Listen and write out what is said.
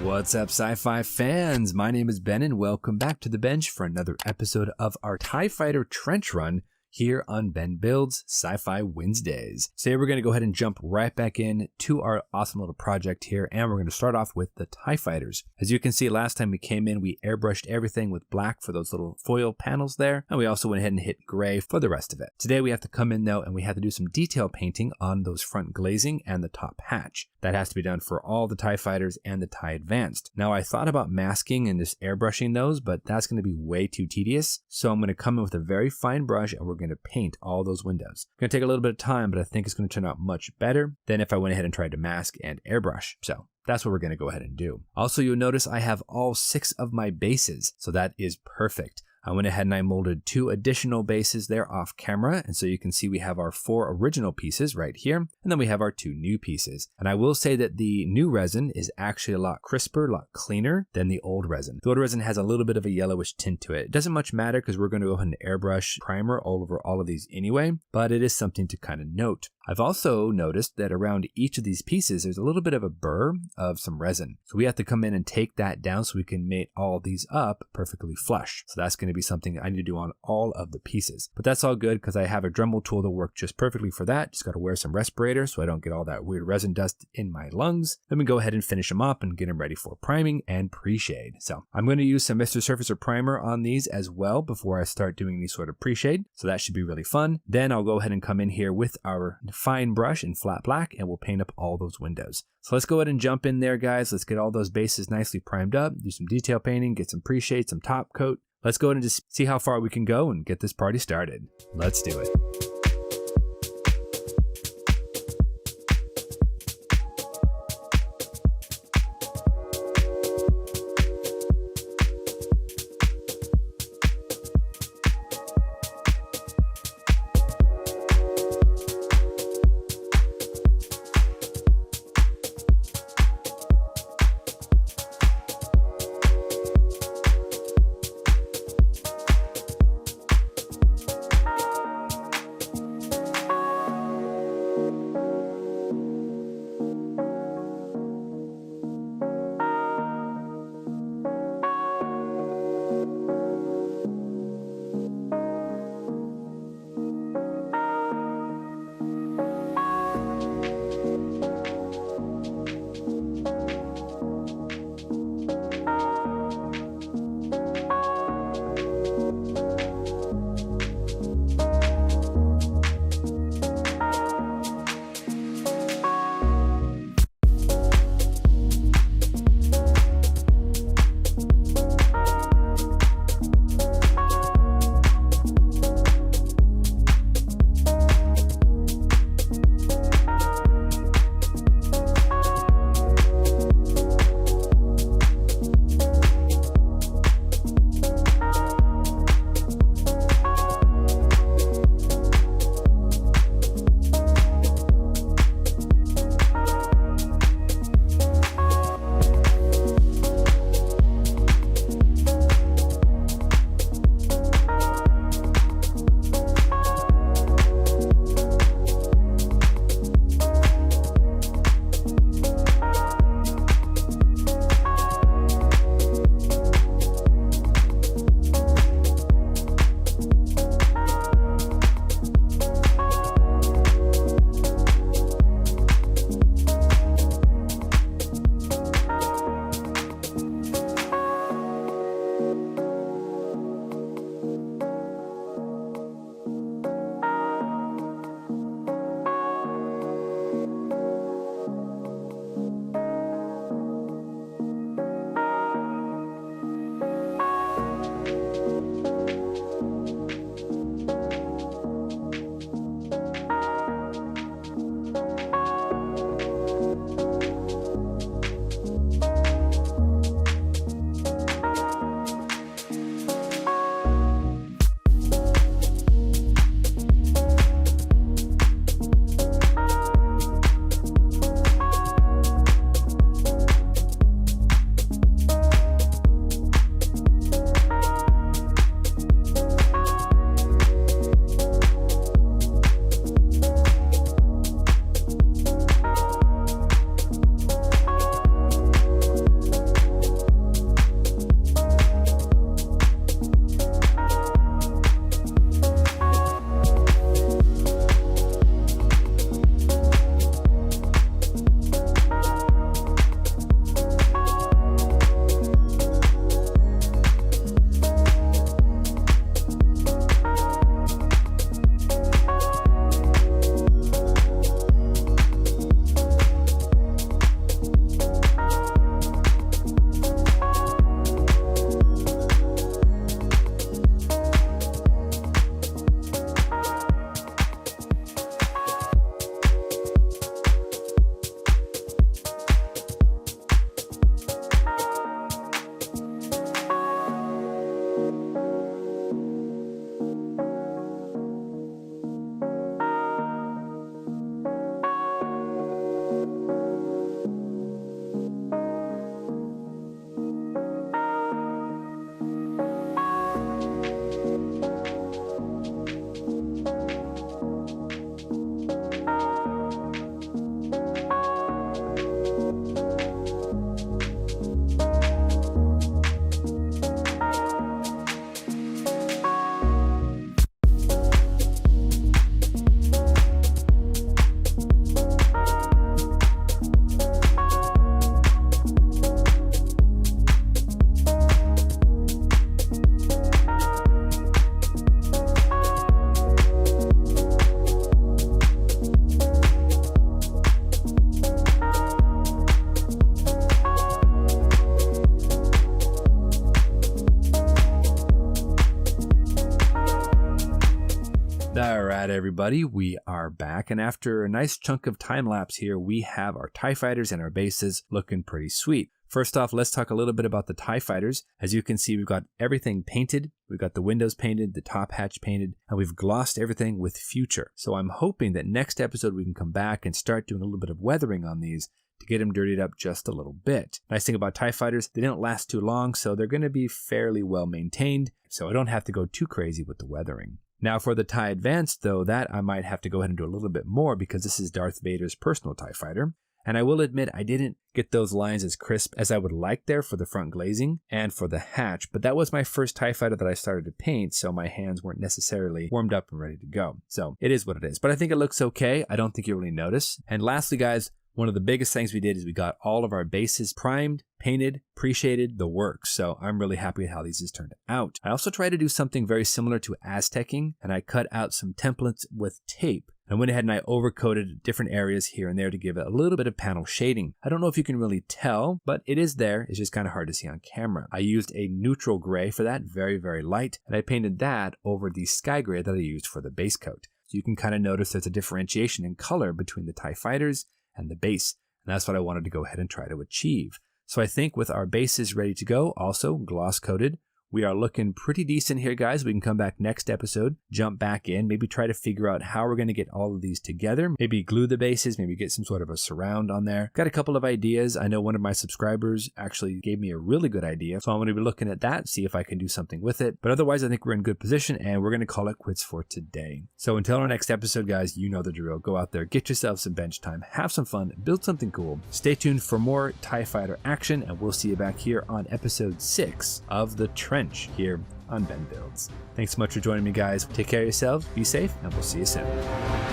What's up, Sci-Fi fans? My name is Ben and welcome back to the bench for another episode of our TIE Fighter Trench Run here on Ben Builds Sci-Fi Wednesdays. Today we're going to go ahead and jump right back in to our awesome little project here, and we're going to start off with the TIE Fighters. As you can see, last time we came in, we airbrushed everything with black for those little foil panels there, and we also went ahead and hit gray for the rest of it. Today we have to come in though, and we have to do some detail painting on those front glazing and the top hatch. That has to be done for all the TIE Fighters and the TIE Advanced. Now I thought about masking and just airbrushing those, but that's going to be way too tedious. So I'm going to come in with a very fine brush and we're going to paint all those windows. It's going to take a little bit of time, but I think it's going to turn out much better than if I went ahead and tried to mask and airbrush. So that's what we're going to go ahead and do. Also, you'll notice I have all 6 of my bases, so that is perfect. I went ahead and I molded 2 additional bases there off camera, and so you can see we have our 4 original pieces right here, and then we have our 2 new pieces. And I will say that the new resin is actually a lot crisper, a lot cleaner than the old resin. The old resin has a little bit of a yellowish tint to it. It doesn't much matter because we're going to go ahead and airbrush primer all over all of these anyway, but it is something to kind of note. I've also noticed that around each of these pieces, there's a little bit of a burr of some resin. So we have to come in and take that down so we can mate all these up perfectly flush. So that's going to be something I need to do on all of the pieces. But that's all good because I have a Dremel tool that works just perfectly for that. Just got to wear some respirator so I don't get all that weird resin dust in my lungs. Then we go ahead and finish them up and get them ready for priming and pre-shade. So I'm going to use some Mr. Surfacer primer on these as well before I start doing any sort of pre-shade. So that should be really fun. Then I'll go ahead and come in here with our fine brush in flat black and we'll paint up all those windows. So let's go ahead and jump in there, guys. Let's get all those bases nicely primed up, do some detail painting, get some pre-shade, some top coat. Let's go ahead and just see how far we can go and get this party started. Let's do it. Alright everybody, we are back, and after a nice chunk of time lapse here, we have our TIE fighters and our bases looking pretty sweet. First off, let's talk a little bit about the TIE fighters. As you can see, we've got everything painted. We've got the windows painted, the top hatch painted, and we've glossed everything with Future. So I'm hoping that next episode we can come back and start doing a little bit of weathering on these to get them dirtied up just a little bit. Nice thing about TIE fighters, they don't last too long, so they're going to be fairly well maintained, so I don't have to go too crazy with the weathering. Now for the TIE Advanced though, that I might have to go ahead and do a little bit more because this is Darth Vader's personal TIE fighter. And I will admit I didn't get those lines as crisp as I would like there for the front glazing and for the hatch, but that was my first TIE fighter that I started to paint, so my hands weren't necessarily warmed up and ready to go. So it is what it is, but I think it looks okay. I don't think you'll really notice. And lastly guys, one of the biggest things we did is we got all of our bases primed, painted, pre-shaded, the works. So I'm really happy with how these has turned out. I also tried to do something very similar to Aztecing, and I cut out some templates with tape. I went ahead and I overcoated different areas here and there to give it a little bit of panel shading. I don't know if you can really tell, but it is there. It's just kind of hard to see on camera. I used a neutral gray for that, very, very light, and I painted that over the sky gray that I used for the base coat. So you can kind of notice there's a differentiation in color between the TIE fighters and the base, and that's what I wanted to go ahead and try to achieve. So I think with our bases ready to go, also gloss coated, we are looking pretty decent here, guys. We can come back next episode, jump back in, maybe try to figure out how we're going to get all of these together. Maybe glue the bases, maybe get some sort of a surround on there. Got a couple of ideas. I know one of my subscribers actually gave me a really good idea, so I'm going to be looking at that, see if I can do something with it. But otherwise, I think we're in good position, and we're going to call it quits for today. So until our next episode, guys, you know the drill. Go out there, get yourself some bench time, have some fun, build something cool. Stay tuned for more TIE Fighter action, and we'll see you back here on episode 6 of The Trench here on Ben Builds. Thanks so much for joining me, guys. Take care of yourselves, be safe, and we'll see you soon.